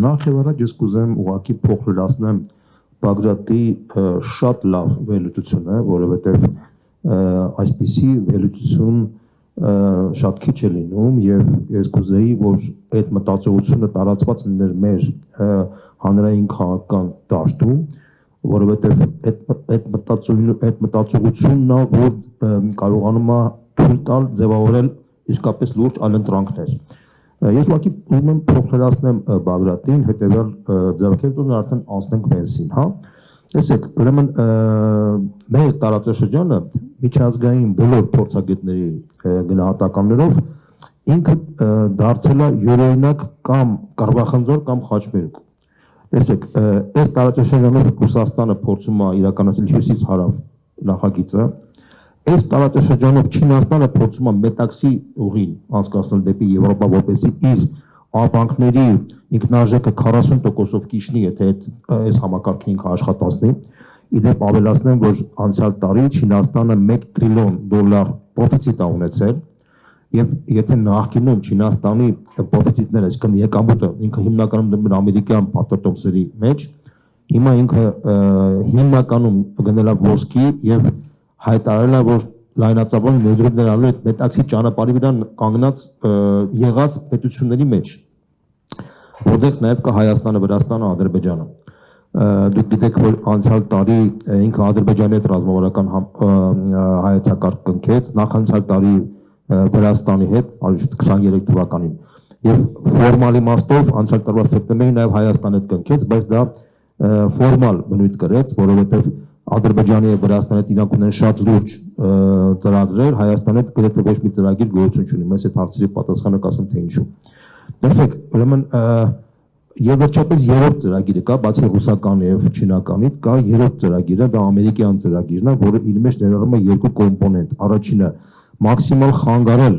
Նախ եւ առաջ ես կուզեմ ուղղակի փոխլրացնեմ Բագրատի շատ լավ վերլուծությունը, որովհետեւ այսպիսի վերլուծություն շատ քիչ է լինում եւ ես կուզեի, որ այդ մտածողությունը տարածված լիներ մեր հանրային քաղաքական դաշտում, որովհետեւ այդ մտածողությունն է, որ կարողանում է թույլ տալ ձևավորել իսկապես լուրջ այլընտրանքներ։ Ես ուղղակի ուզում եմ փոխլրացնեմ Բագրատին, հետեւյալ ձեռքերտուն արդեն անցնենք մենսին, հա։ Տեսեք, ուրեմն մեր տարածաշրջանը միջազգային բոլոր փորձագետների գնահատականներով ինքը դարձել է յուրօրինակ կամ Ղարաբաղ կամ Խաչմերուկ։ Տեսեք, այս տարածաշրջանով Ռուսաստանը փորձում է իրականացնել հյուսիս-հարավ նախագիծը։ Այս տարածաշրջանով Չինաստանը փորձում է Մետաքսի ուղին անցկացնել դեպի Եվրոպա, որպեսզի իր ապրանքների ինքնարժեքը 40%-ով կիջնի, եթե այս համակարգը ինքը աշխատացնի։ Իդեպ ավելացնեմ, որ անցյալ տարի Չինաստանը $1 տրիլիոն պրոֆիցիտ է ունեցել, եւ եթե նախկինում Չինաստանի պրոֆիցիտները, այսինքն եկամուտը ինքը հիմնականում դնում էր ամերիկյան պատերտոմսերի մեջ, հիմա ինքը հիմնականում գնել է ոսկի եւ հայտարարել է, որ լայնածավալ ներդրումներ արել է Մետաքսի ճանապարհի վրա կանգնած եղած պետությունների մեջ, որտեղ նաեւ կա Հայաստանը, Վրաստանը, Ադրբեջանը։ Դուք գիտեք, որ անցյալ տարի ինքը Ադրբեջանի հետ ռազմավարական հայեցակարգ կնքեց, նախանցյալ տարի Վրաստանի հետ 23 թվականին եւ ֆորմալ իմաստով անցյալ տարվա սեպտեմբերին նաեւ Հայաստանի հետ կնքեց, բայց դա ֆորմալ բնույթ կրեց, որովհետեւ Ադրբեջանի եւ Վրաստանի հետ իրանք ունեն շատ լուրջ ծրագրեր, Հայաստանի հետ գրեթե ոչ մի ծրագիր գոյություն չունի։ Մեզ այդ հարցերի պատասխանը կասեմ թե ինչու։ Տեսեք, ուրեմն եւ վերջապես երրորդ ծրագիրը կա, բացի ռուսական եւ չինականից, կա երրորդ ծրագիրը, դա ամերիկյան ծրագիրն է, որը իր մեջ ներառում է երկու կոմպոնենտ։ Առաջինը մաքսիմալ խանգարել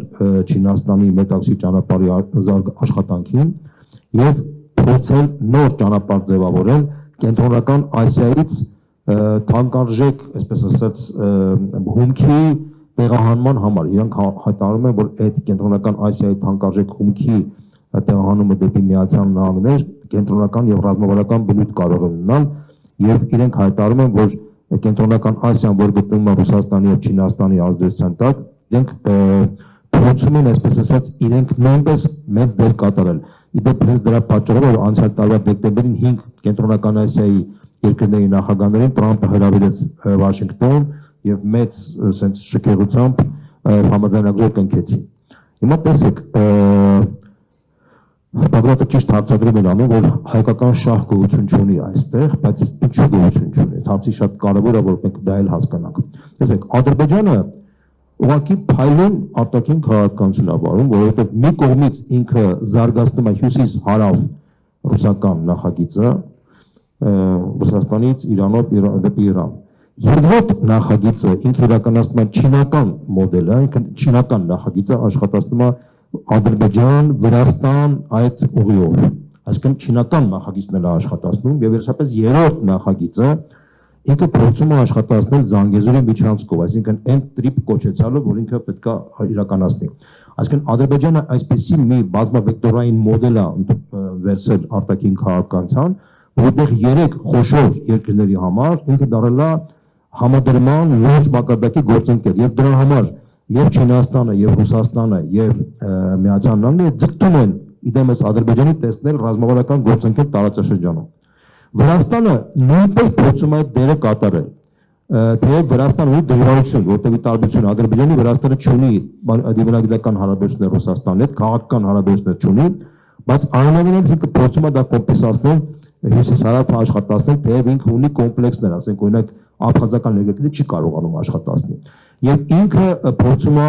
Չինաստանի Մետաքսի ճանապարհի աշխատանքին եւ փորձել նոր ճանապարհ ձևավորել կենտրոնական Ասիայից թանկարժեք, այսպես ասած, հումքի տեղահանման համար։ Իրանք հայտարարում են, որ այդ կենտրոնական Ասիայի թանկարժեք հումքի տեղահանումը դեպի Միացյալ Նահանգներ կենտրոնական եւ ռազմավարական բնույթ կարող է ունենալ եւ իրենք հայտարարում են, որ կենտրոնական Ասիան, որ գտնվում է Ռուսաստանի եւ Չինաստանի ազդեցության տակ, իրենք փորձում են, այսպես ասած, իրենք նույնպես մեծ դեր կատարել։ Իդեպ հենց դրա պատճառով անցյալ տարվա դեկտեմբերին 5 կենտրոնական Ասիայի երկրների նախագահներին Տրամպը հրավիրեց Վաշինգտոն եւ մեծ sense շքեղությամբ համաձայնագրեր կնքեցին։ Հիմա տեսեք, Բագրատը ճիշտ հարցադրում է անում, որ հայկական շահ գոյություն չունի այստեղ, բայց ինչու գոյություն չունի։ Հարցի շատ կարևոր է, որ մենք դա էլ հասկանանք։ Տեսեք, Ադրբեջանը ուղղակի փայլուն արտաքին քաղաքականություն է վարում, որովհետեւ մի կողմից ինքը զարգացնում է հյուսիս-հարավ ռուսական նախագիծը, Ռուսաստանից Իրանով դեպի Իրան։ Երկրորդ նախագիծը ինքը իրականացնում է չինական մոդելը, ինքը չինական նախագիծը աշխատացնում է Ադրբեջան, Վրաստան այդ ուղիով։ Այսինքն չինական նախագիծն է աշխատացնում եւ վերջապես երրորդ նախագիծը ինքը փորձում է աշխատացնել Զանգեզուրի միջանցքով, այսինքն այն տրիպ կոչեցյալը, որ ինքը պետք է իրականացնի։ Այսինքն Ադրբեջանը այսպեսի մի բազմավեկտորային մոդել է վերցրել արտաքին քաղաքականության, որտեղ 3 խոշոր երկրների համար ինքը դարձել է համադրման լուրջ մակարդակի գործընկեր եւ դրա համար եւ Չինաստանը եւ Ռուսաստանը եւ Միացյալ Նահանգները ձգտում են իդեմս Ադրբեջանի տեսնել ռազմավարական գործընկեր տարածաշրջանում։ Վրաստանը նույնպես փորձում է դերը կատարել, թեև Վրաստանը ունի դժվարություն, որտեղ ի տարբերություն Ադրբեջանի Վրաստանը չունի դիվանագիտական հարաբերություններ Ռուսաստանի հետ, քաղաքական հարաբերություններ չունի, բայց այնուամենայնիվ ինքը փորձում է դա կոմպենսացնել հյուսիս-հարավ աշխատացնել, թեև ինքը ունի կոմպլեքսներ, ասենք օրինակ աբխազական ներգրավությունը չի կարողանում աշխատացնել։ Եվ ինքը փորձում է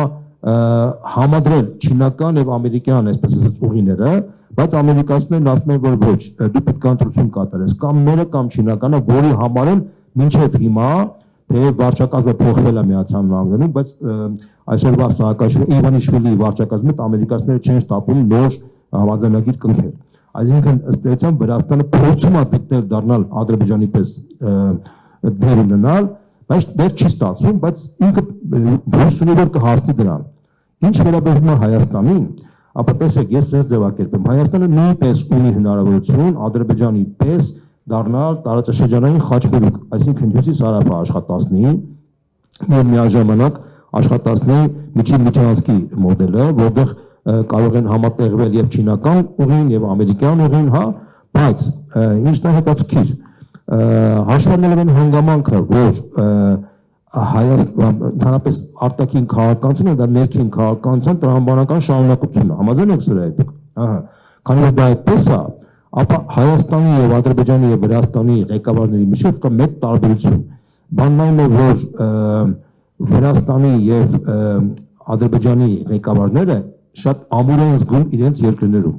համադրել չինական եւ ամերիկյան, այսպես ասած, ուղիները, բայց ամերիկացիներն ասում են, որ ոչ, դու պետք է ընտրություն կատարես, կամ մերը կամ չինականը, որի համար են մինչև հիմա, թեև վարչակազմը փոխվել է Միացյալ Նահանգներում, բայց այսօրվա Սաակաշվիլի, Իվանիշվիլի վարչակազմի հետ ամերիկացիները չեն շտապում նոր համաձայնագիր կնքել։ Այսինքն ըստ էության Վրաստանը փորձում է ձգտել դառնալ Ադրբեջանի պես դեր ունենալ, բայց դեռ չի ստացվում, բայց ինքը հույս ունի, որ կհասնի դրան։ Ինչ վերաբերում է Հայաստանին, ապա տեսեք, ես ձեզ ձևակերպեմ, Հայաստանը նույնպես ունի հնարավորություն Ադրբեջանի պես դառնալ տարածաշրջանային խաչմերուկ, այսինքն հյուսիս-հարավը աշխատացնի եւ միաժամանակ աշխատացնի միջանցքի մոդելը, որտեղ կարող են համատեղվել եւ չինական ուղին եւ ամերիկյան ուղին, հա, բայց ինչն է հետաքրքիր, հաշվառելով այն հանգամանքը, որ Հայաստանից արտաքին քաղաքականությունը դա ներքին քաղաքականության տրամաբանական շարունակությունն է, համաձայն եք սրա հետ, ահա, քանի որ դա այդպես է, ապա Հայաստանի եւ Ադրբեջանի եւ Վրաստանի ղեկավարների միջեւ կա մեծ տարբերություն, բանն այն է, որ Վրաստանի եւ Ադրբեջանի ղեկավարները շատ ամուր են զգում իրենց երկրներում,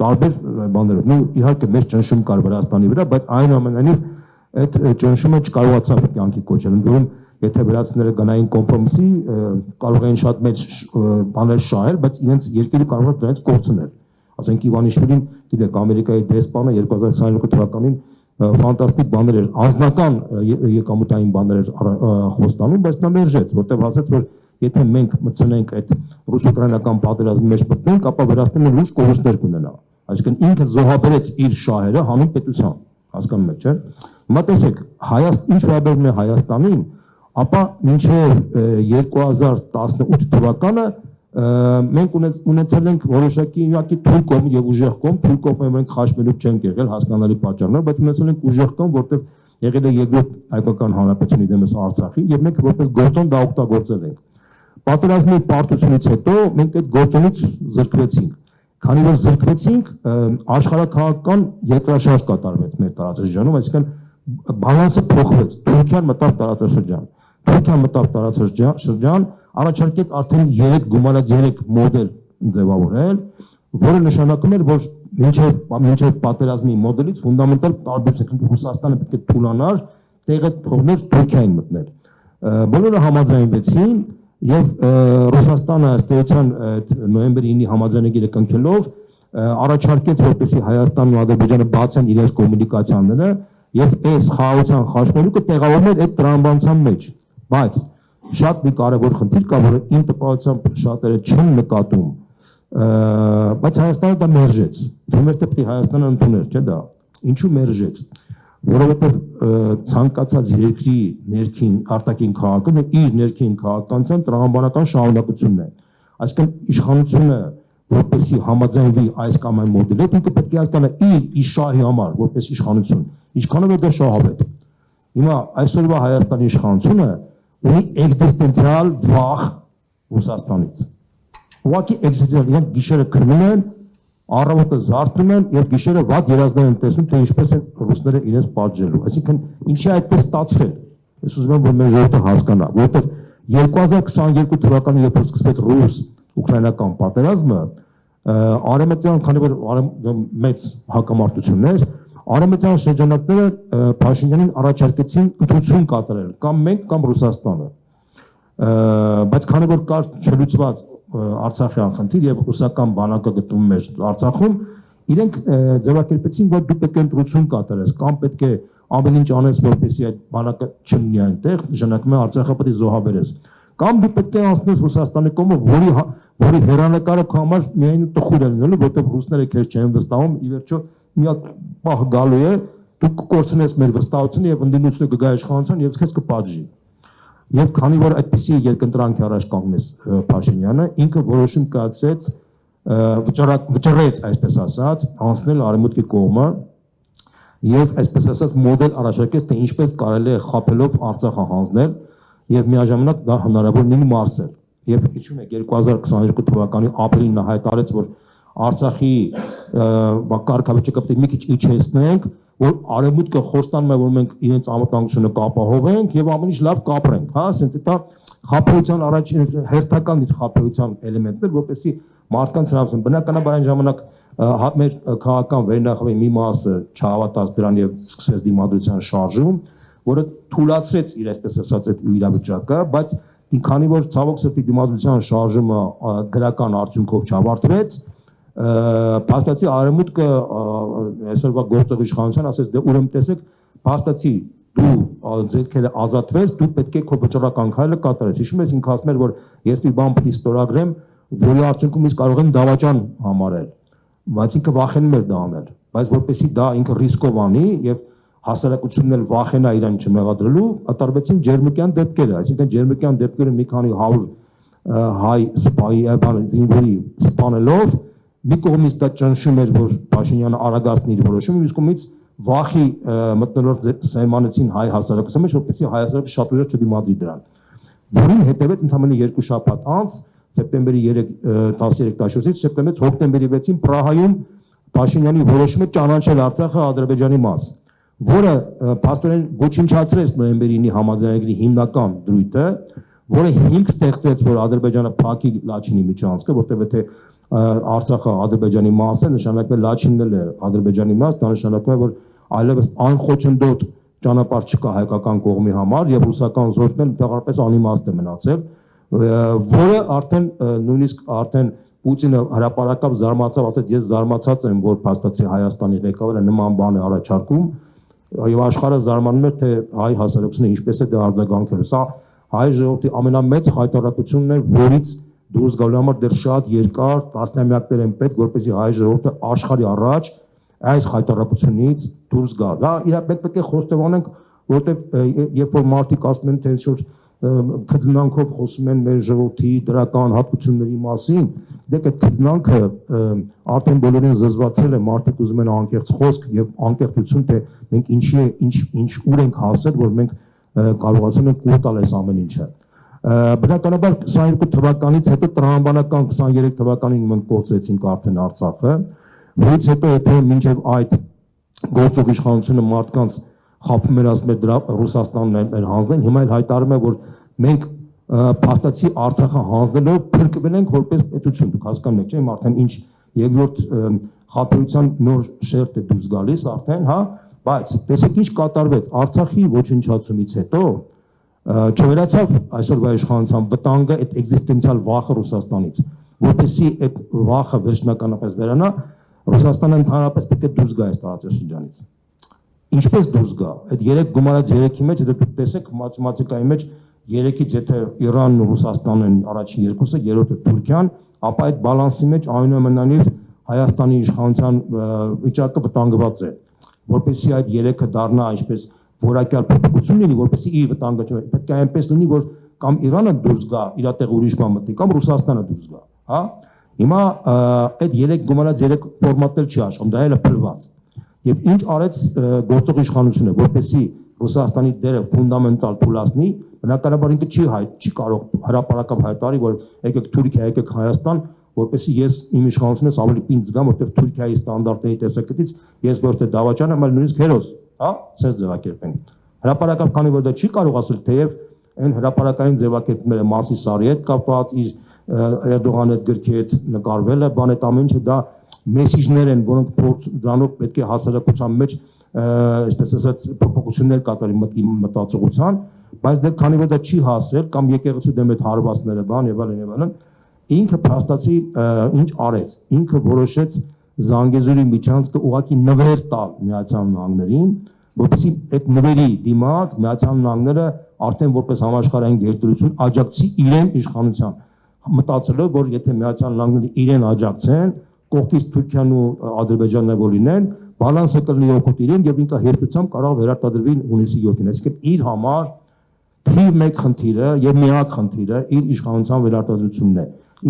տարբեր բաներով, նու իհարկե մեծ ճնշում կար Վրաստանի վրա, բայց այնուամենայնիվ այդ ճնշումը չկարողացավ կյանքի կոչել, ընդորում եթե վրացիները գնային կոմպրոմիսի, կարող էին շատ մեծ բաներ շահել, բայց իրենց երկիրը կարող էր դրանից կորցնել։ Ասենք Իվանիշվիլին, գիտեք, Ամերիկայի դեսպանը 2022 թվականին ֆանտաստիկ բաներ էր, անձնական եկամուտային բաներ էր խոստանում, բայց նա մերժեց, որտեղ ասաց, որ եթե մենք մտցնենք այդ ռուս-ուկրաինական պատերազմի մեջ մտնենք, ապա Վրաստանը լուրջ կորուստներ կունենա։ Այսինքն ինքը զոհաբերեց իր շահերը հանուն պետության, հասկանում եք, չէ՞։ Հիմա տեսեք, ինչ վերաբերում է Հայաստանին, ապա մինչև 2018 թվականը մենք ունեցել ենք որոշակի իհարկե թույլ կողմ եւ ուժեղ կողմ, թույլ կողմը մենք խաչմերուկ չենք եղել հասկանալի պատճառներով, բայց ունեցել ենք ուժեղ կողմ, որտեղ եղել է երկրորդ հայկական հանրապետությունի դեմս Արցախի եւ մենք որպես գործոն դա օգտագործել ենք։ Պատերազմի պարտությունից հետո մենք այդ գործոնից զրկվեցինք։ Քանի որ զրկվեցինք, աշխարհաքաղաքական երկրաշարժ կատարվեց մեր տարածաշրջանում, այսինքն բալանսը փոխվեց։ Թուրքիան մտավ տարածաշրջան։ Թուրքիան մտավ տարածաշրջան, առաջարկեց արդեն 3 գումարած 3 մոդել ձևավորել, որը նշանակում էր, որ մինչև պատերազմի մոդելից ֆունդամենտալ տարբերություն Ռուսաստանը պետք է թուլանար, տեղը թողներ Թուրքիային մտնել։ Բոլորը համաձայնվեցին եւ Ռուսաստանը ըստ էության նոյեմբերի 9-ի համաձայնագիրը կնքելով առաջարկեց, որպեսզի Հայաստանն ու Ադրբեջանը բացեն իրենց կոմունիկացիաները եւ այս խաղաղության խաչմերուկը տեղավորներ այդ տրամաբանության մեջ, բայց շատ մի կարևոր խնդիր կա, որը իմ տպավորությամբ շատերը չեն նկատում, բայց Հայաստանը դա մերժեց։ Թվում էր թե պետք է Հայաստանը ընդուներ, չէ՞ դա։ Ինչու մերժեց։ Որովհետև ցանկացած երկրի ներքին արտաքին քաղաքն իր ներքին քաղաքականության տրամաբանական շարունակությունն է։ Այսինքն իշխանությունը որպեսզի համաձայնվի այս կամ այն մոդելի, ինքը պետք է հասկանա իր շահի համար, որպես իշխանություն, ինչքանով է դա շահավետ։ Հիմա այսօրվա Հայաստանի իշխանությունը ունի էքզիստենցիալ վախ Ռուսաստանից։ Ուղղակի էքզիստենցիալ, իրենք գիշերը քնում են, առավոտը զարթնում են եւ գիշերը վատ երազներ են տեսնում, թե ինչպես են ռուսները իրենց պատժելու։ Այսինքն ինչի այդպես ստացվել։ Ես ուզում եմ, որ մեր ժողովուրդը հասկանա, որովհետեւ 2022 թվականին երբ սկսվեց ռուս-ուկրաինական պատերազմը, արևմտյան, քանի որ մեծ հակամարտություններ, արևմտյան շրջանակները Փաշինյանին առաջարկեցին ընտրություն կատարել, կամ մենք, կամ Ռուսաստանը։ Բայց քանի որ կար չլուծված Արցախյան խնդիր եւ ռուսական բանակը գտնվում էր Արցախում, իրենք ձևակերպեցին, որ դու պետք է ընտրություն կատարես, կամ պետք է ամեն ինչ անես, որպեսզի այդ բանակը չմնի այնտեղ, նշանակում է Արցախը պետք է զոհաբերես, կամ դու պետք է անցնես Ռուսաստանի կողմը, որի հերանեկարը քո համար միայն տխուր է լինելու, որտեղ ռուսները քեզ չեն վստահում, ի վերջո մի հատ պահ գալու է, դու կկորցնես մեր վստահությունը եւ ընդդիմությունը կգա իշխանության եւ քեզ կպատժի։ Եվ քանի որ այդպիսի երկընտրանքի առաջ կանգնեց Փաշինյանը, ինքը որոշում կայացրեց, վճռեց, այսպես ասած, անցնել արևմուտքի կողմը եւ այսպես ասած մոդել առաջարկեց, թե ինչպես կարելի է խաբելով Արցախը հանձնել եւ միաժամանակ դա հնարավոր լինի մարսել։ Եվ իջում է 2022 թվականի ապրիլին հայտարարեց, որ Արցախի կարգավիճակը պետք է մի քիչ իջեցնենք, որ արևմուտքը խոստանում է, որ մենք իրենց անվտանգությունը կապահովենք եւ ամեն ինչ լավ կապրենք, հա, ասենց դա խաբեության առաջին հերթական խաբեության էլեմենտներ, որպեսզի մարդկանց հնարավորություն բնականաբար այն ժամանակ մեր քաղաքական վերնախավի մի մասը չհավատաց դրան եւ սկսեց դիմադրության շարժում, որը թույլատրեց իր այսպես ասած այդ իրավիճակը, բայց քանի որ ցավոք սրտի դիմադրության շարժումը դրական արդյունքով չավարտվեց, փաստացի արևմուտքը այսօրվա գործող իշխանության ասեց, դե ուրեմն տեսեք, փաստացի դու ձեռքերը ազատվես, դու պետք է քո վճռական քայլը կատարես։ Հիշում ես ինքը ասում էր, որ ես մի բան պետք է ստորագրեմ, որի արդյունքում իսկ կարող են դավաճան համարել, բայց ինքը վախենում էր դա անել, բայց որպեսզի դա ինքը ռիսկով անի եւ հասարակությունն էլ վախենա իրան չմեղադրելու, ատարվեցին ջերմուկյան դեպքերը, այսինքն ջերմուկյան դեպքերը մի քանի 100 հայ սպայի զինվորի սպանելով, մի կողմից դա ճնշում էր, որ Փաշինյանը արագացնի իր որոշումը, մյուս կողմից վախի մթնոլորտ սերմանեցին հայ հասարակության մեջ, որպեսզի հայ հասարակությունը շատ ուժեղ չդիմադրի դրան, որին հետևեց ընդամենը 2 շաբաթ անց, սեպտեմբերի 13-14-ից սեպտեմբերի հոկտեմբերի 6-ին Պրահայում Փաշինյանի որոշումը ճանաչել Արցախը Ադրբեջանի մաս, որը փաստորեն ոչնչացրեց նոյեմբերի 9-ի համաձայնագրի հիմնական դրույթը, որը հիմք ստեղծեց, որ Ադրբեջանը փակի Լաչինի միջանցքը, որտեղ եթե Արցախը Ադրբեջանի մաս է, նշանակում է Լաչինն էլ է Ադրբեջանի մաս, դա նշանակում է, որ այլևս անխոչնդոտ ճանապարհ չկա հայկական կողմի համար եւ ռուսական զորքն էլ տեղապես անիմաստ է մնացել, որը արդեն նույնիսկ արդեն Պուտինը հրապարակավ զարմացավ, ասաց ես զարմացած եմ, որ փաստացի Հայաստանի ղեկավարը նման բան է առաջարկում եւ աշխարհը զարմանում էր, թե հայ հասարակությունը ինչպես է դա արձագանքելու։ Սա հայ ժողովրդի ամենամեծ խայտարակությունն է, որից դուրս գալու համար դեռ շատ երկար տասնամյակներ են պետք, որպեսզի հայ ժողովուրդը աշխարհի առաջ այս խայտարակությունից դուրս գա։ Դա իրապես պետք է խոստովանենք, որովհետև երբ որ մարդիկ ասում են, թե ինչ-որ քծնանքով խոսում են մեր ժողովրդի դրական հատկությունների մասին, դեք այդ քծնանքը արդեն բոլորին զզվացել է, մարդիկ ուզում են անկեղծ խոսք եւ անկեղծություն, թե մենք ինչ ուր ենք հասել, որ մենք կարողացել ենք կուլ տալ այս ամեն ինչը։ Բնականաբար 22 թվականից հետո տրամաբանական 23 թվականին մենք կորցրեցինք արդեն Արցախը, որից հետո եթե մինչև այդ գործող իշխանությունը մարդկանց խափում էր, ասում էր դրա Ռուսաստանն էր հանձնել, հիմա էլ հայտարարում է, որ մենք փաստացի Արցախը հանձնելով փրկվել ենք որպես պետություն, դուք հասկանում եք, չէ՞, արդեն ինչ երկրորդ խափեության նոր շերտ է դուրս գալիս արդեն, հա, բայց տեսեք ինչ կատարվեց Արցախի ոչնչացումից հետո չվերացավ այսօրվա իշխանության վտանգը, այդ էկզիստենցիալ վախը Ռուսաստանից, որպեսզի այդ վախը վերջնականապես վերանա, Ռուսաստանը ընդհանրապես պետք է դուրս գա այս տարածաշրջանից։ Ինչպես դուրս գա, այդ 3 գումարած 3-ի մեջ, եթե դուք տեսեք մաթեմատիկայի մեջ 3-ից եթե Իրանն ու Ռուսաստանն են առաջին երկուսը, երրորդը Թուրքիան, ապա այդ բալանսի մեջ այնուամենայնիվ Հայաստանի իշխանության վիճակը վտանգված է, որպեսզի այդ 3-ը դառնա այսպես որակյալ փոփոխություն լինի, որպեսզի իր վտանգը չմնա, պետք է այնպես լինի, որ կամ Իրանը դուրս գա, իր տեղ ուրիշ բան մտնի, կամ Ռուսաստանը դուրս գա, հա։ Հիմա այդ 3 գումարած 3 ֆորմատներ չի աշխատում, դա էլ է փլված։ Եվ ինչ արեց գործող իշխանությունը, որպեսզի Ռուսաստանի դերը ֆունդամենտալ թուլացնի, բնականաբար ինքը չի կարող հրապարակավ հայտարարի, որ եկեք Թուրքիա, եկեք Հայաստան, որպեսզի ես իմ իշխանությունից ավելի պինդ զգամ, որտեղ Թուրքիայի ստանդարտների տեսակետից ես ոչ թե դավաճան եմ, այլ նույնիսկ հերոս, հա, sense ձևակերպենք։ Հրապարակավ քանի որ դա չի կարող ասել, թեև այն հրապարակային ձևակերպումները Մասի Սարի հետ կապված, իր Էրդողանի հետ գրքի հետ նկարվել է, բան այդ ամեն ինչը դա մեսիջներ են, որոնք դրանով պետք է հասարակության մեջ այսպես ասած փոփոխություններ կատարի մտածողության, բայց դեռ քանի որ դա չի հասել կամ եկեղեցու դեմ այդ հարվածները բան եւ այլն, ինքը փաստացի ինչ արեց, ինքը որոշեց Զանգեզուրի միջանցքը ուղղակի նվեր տալ Միացյալ Նահանգներին, որպեսզի այդ նվերի դիմաց Միացյալ Նահանգները արդեն որպես համաշխարհային գերտերություն աջակցի իրեն իշխանության, մտածելով, որ եթե Միացյալ Նահանգները իրեն աջակցեն, կողքից Թուրքիան ու Ադրբեջանն որ լինեն, բալանսը կլինի օգուտ իրեն եւ ինքը հերթությամբ կարող վերարտադրվի հունիսի 7-ին, այսինքն իր համար թիվ 1 խնդիրը եւ միակ խնդիրը իր իշխանության վերարտադրությունն է,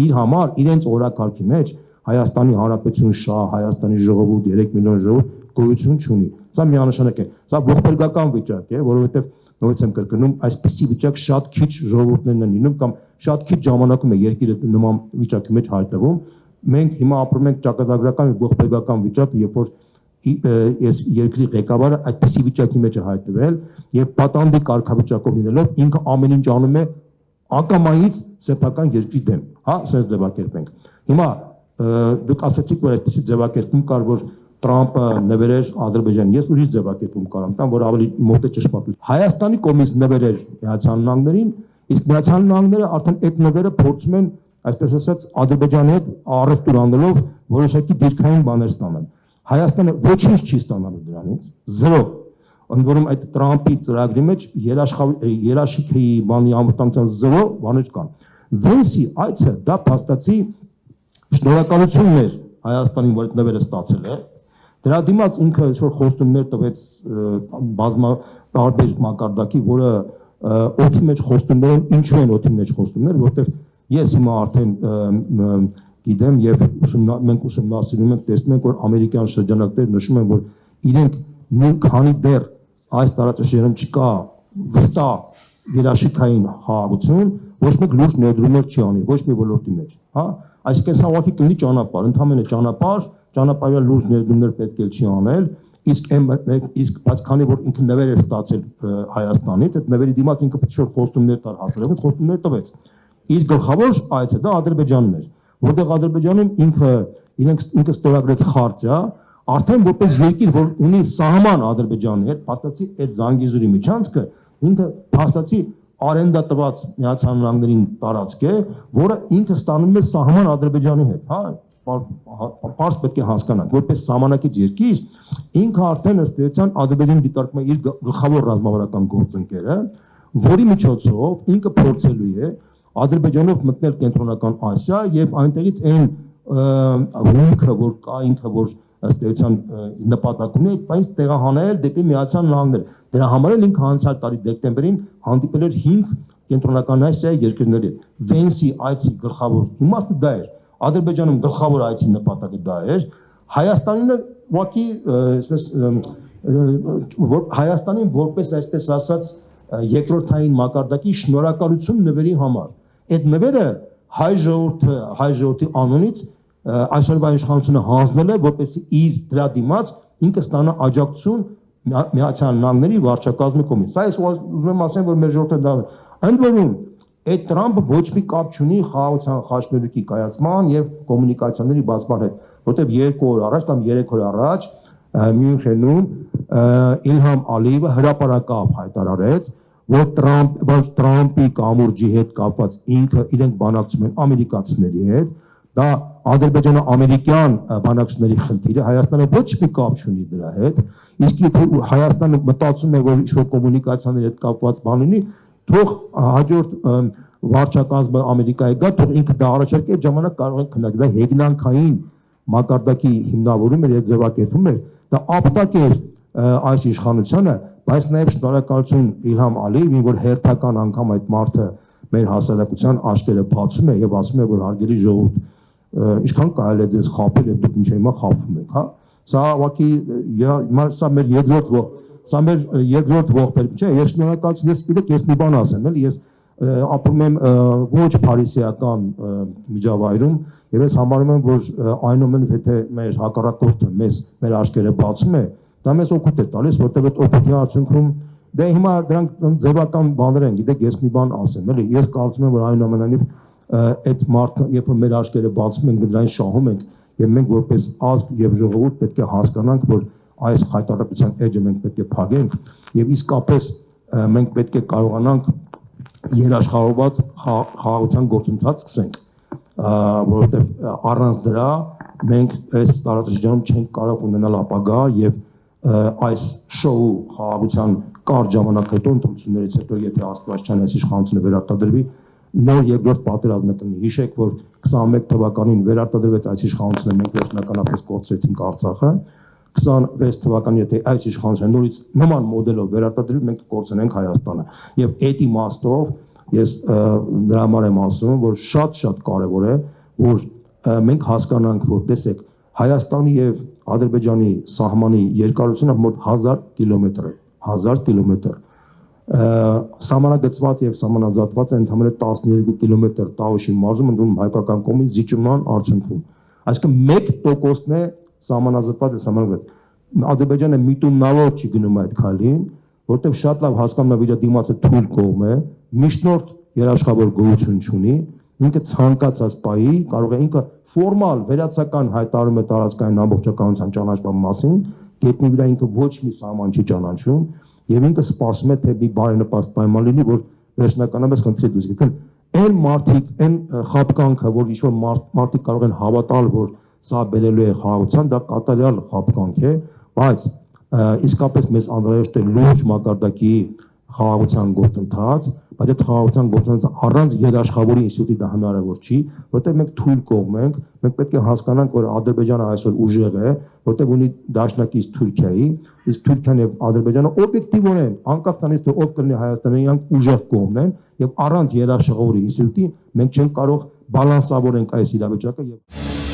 իր համար իրենց օրակարգի մեջ Հայաստանի Հանրապետություն շահ, Հայաստանի ժողովուրդ 3 միլիոն ժողովուրդ գոյություն չունի, սա միանշանակ է, սա ողբերգական վիճակ է, որովհետեւ նույնիսկ եմ կրկնում, այսպիսի վիճակ շատ քիչ ժողովուրդներն են լինում կամ շատ քիչ ժամանակում է երկիրը նման վիճակի մեջ հայտնվում, մենք հիմա ապրում ենք ճակատագրական եւ ողբերգական վիճակ, երբ որ ես երկրի ղեկավարը այդպիսի վիճակի մեջ է հայտնվել եւ պատանդի կարգավիճակով լինելով ինքը ամեն ինչ անում է ակամայից սեփական երկրի դեմ, հա, sense ձևակերպենք։ Հիմա դուք ասացիք, որ այդպիսի ձևակերպում կար, որ Տրամպը նվերեր Ադրբեջան, ես ուրիշ ձևակերպում կարամ տամ, որ ավելի մոտ է ճշմարտություն։ Հայաստանի կողմից նվերեր Միացյալ Նահանգներին, իսկ Միացյալ Նահանգները արդեն այդ նվերը փորձում են, այսպես ասած, Ադրբեջանի հետ առևտուր անելով որոշակի դիրքային բաներ ստանալ։ Հայաստանը ոչինչ չի ստանալու դրանից, 0։ Ընդ որում այդ Տրամպի ծրագրի մեջ երաշխիքի բանի անվտանգության 0 բաներ կան։ Վենսի այցը դա փաստացի շնորհակալությունն էր Հայաստանին, որ այդ նվերը ստացել է։ Դրա դիմաց ինքը ինչ-որ խոստումներ տվեց բազմա տարբեր մակարդակի, որը օդի մեջ խոստումներ են, ինչու են օդի մեջ խոստումներ, որտեղ ես հիմա արդեն գիտեմ եւ մենք ուսումնասիրում ենք, տեսնում ենք, որ ամերիկյան շրջանակներ նշում են, որ իրենք մի քանի դեռ այս տարածաշրջանում չկա վստահ երաշխիքային խաղաղություն, ոչ մեկ լուրջ ներդրումներ չի անի, ոչ մի ոլորտի մեջ, հա, այսինքն սա ուղղակի կլինի ճանապարհ, ընդհանրապես ճանապարհի լուրջ ներդրումներ պետք է չի անել, իսկ բայց քանի որ ինքը նվեր էր ստացել Հայաստանից, այդ նվերի դիմաց ինքը պետք է խոստումներ տար հասարակ, այդ խոստումներ տվեց։ Իր գլխավոր այցը դա Ադրբեջանն էր, որտեղ Ադրբեջանում ինքը ստորագրեց խարտիա, արդեն որպես երկիր, որ ունի սահման Ադրբեջանի հետ, փաստացի այդ Զանգեզուրի միջանցքը ինքը փաստացի արենդա տված Միացյալ Նահանգներին տարածք է, որը ինքը ստանում է սահման Ադրբեջանի հետ, հա, պարզ պետք է հասկանանք, որպես սահմանակից երկիր, ինքը արդեն ըստ էության Ադրբեջանը դիտարկում է իր գլխավոր ռազմավարական գործընկերը, որի միջոցով ինքը փորձելու է Ադրբեջանով մտնել կենտրոնական Ասիա եւ այնտեղից այն հումքը, որ կա ինքը, որ ըստ էության նպատակ ունի, այդպես տեղահանել դեպի Միացյալ Նահանգներ։ Դրա համար էլ ինքը անցյալ տարի դեկտեմբերին հանդիպել էր 5 կենտրոնական Ասիայի երկրների։ Վենսի այցի գլխավոր իմաստը դա էր։ Ադրբեջանում գլխավոր այցի նպատակը դա էր։ Հայաստանին ուղղակի Հայաստանին որպես այսպես ասած երկրորդային մակարդակի շնորհակալություն նվերի համար։ Այդ նվերը հայ ժողովրդի անունից այսօրվա իշխանությունը հանձնել է, որպեսզի իր դրա դիմաց ինքը ստանա աջակցություն Միացյալ Նահանգների վարչակազմի կողմից։ Սա ես ուզում եմ ասեմ, որ մեր ժողովուրդը դա ընդ որում այդ Տրամպը ոչ մի կապ չունի խաղաղության խաչմերուկի կայացման եւ կոմունիկացիաների բացման հետ, որտեղ 2 օր առաջ կամ 3 օր առաջ Մյունխենում Իլհամ Ալիևը հրապարակավ հայտարարեց, որ Տրամպի կամուրջի հետ կապված ինքը իրենք բանակցում են ամերիկացիների հետ, դա ադրբեջանա-ամերիկյան բանակցությունների խնդիրը, Հայաստանը ոչ մի կապ չունի դրա հետ, իսկ եթե Հայաստանը մտածում է, որ ինչ-որ կոմունիկացիաների հետ կապված բան ունի, թող հաջորդ վարչակազմը Ամերիկայի գա, թող ինքը դա առաջարկի, այդ ժամանակ կարող են քննարկել, դա հեգնանքային մակարդակի հիմնավորում էր, ձևակերպում էր, դա ապտակ էր այս իշխանությանը, բայց նաև շնորհակալություն Իլհամ Ալիևին, որ հերթական անգամ այդ մարդը մեր հասարակության աչքերը բացում է եւ ասում է, որ հարգելի ժողովուրդ, ինչքան կարելի է ձեզ խաբել եւ դուք ինչ հիմա խաբվում եք, հա։ Սա ուղղակի սա մեր երկրորդ ողբեր, չէ, ես շնորհակալություն, ես գիտեք, ես մի բան ասեմ, էլի, ես ապրում եմ ոչ փարիսիական միջավայրում եւ ես համարում եմ, որ այնուամենայնիվ եթե մեր հակառակորդը մեր աչքերը բացում է, դա մեզ օգուտ է տալիս, որտեղ այդ օգուտի արդյունքում դե հիմա դրանք ձևական բաներ են, գիտեք, ես մի բան ասեմ, էլի, ես կարծում եմ, որ այնուամենայնիվ այդ մարդը, երբ որ մեր աչքերը բացում են, դրանից շահում ենք եւ մենք որպես ազգ եւ ժողովուրդ պետք է հասկանանք, որ այս հայտարարության էջը մենք պետք է փակենք եւ իսկապես մենք պետք է կարողանանք երաշխավորված խաղաղության գործընթաց սկսենք, որովհետեւ առանց դրա մենք այս տարածաշրջանում չենք կարող ունենալ ապագա եւ այս շոու խաղաղության կարճ ժամանակ հետո ընտրություններից հետո եթե Աստվածչյան այս իշխանությունը վերարտադրվի նոր երկրորդ պատերազմը կլինի։ Հիշեք, որ 21 թվականին վերարտադրվեց այս իշխանությունը, մենք վերջնականապես կորցրեցինք Արցախը, 26 թվականին եթե այս իշխանությունը նորից նման մոդելով վերարտադրվի, մենք կկորցնենք Հայաստանը։ Եվ այդ իմաստով ես դրա համար եմ ասում, որ շատ կարևոր է, որ մենք հասկանանք, որ տեսեք, Հայաստանի եւ Ադրբեջանի սահմանի երկարությունը մոտ 1000 կիլոմետր է, 1000 կիլոմետր։ Սահմանագծված եւ սահմանազատված է ընդհանրապես 12 կիլոմետր Տավուշի մարզում, ընդդեմ հայկական կողմից զիջման արդյունքում։ Այսինքն 1%-ն է սահմանազատված է սահմանագծված։ Ադրբեջանը միտումնավոր չի գնում այդ քայլին, որտեղ շատ լավ հասկանում է իր դիմացը թույլ կողմ է, միջնորդ երաշխավոր գոյություն չունի, ինքը ցանկացած պահի կարող է ինքը ֆորմալ վերացական հայտարարում է տարածքային ամբողջականության ճանաչման մասին, գետնի վրա ինքը ոչ մի սահման չի ճանաչում եւ ինքը սպասում է թե մի բարենպաստ պայման լինի, որ վերջնականապես խնդրի դուրս գտնեն։ Այն մարդիկ, այն խապկանքը, որ ինչ-որ մարդիկ կարող են հավատալ, որ սա բերելու է խաղաղության, դա կատարյալ խապկանք է, բայց իսկապես մեզ անհրաժեշտ է լուրջ մակարդակի խաղաղության գործընթաց, բայց այդ խաղաղության գործընթացը առանց երաշխավորի ինստիտուտի դա հնարավոր չի, որտեղ մենք թույլ կողմ ենք, մենք պետք է հասկանանք, որ Ադրբեջանը այսօր ուժեղ է, որտեղ ունի դաշնակից Թուրքիայի, իսկ Թուրքիան եւ Ադրբեջանը օբյեկտիվորեն, անկախ տանից թե ով կլինի Հայաստանը, իրանք ուժեղ կողմն են եւ առանց երաշխավորի ինստիտուտի մենք չենք կարող բալանսավորենք այս իրավիճակը եւ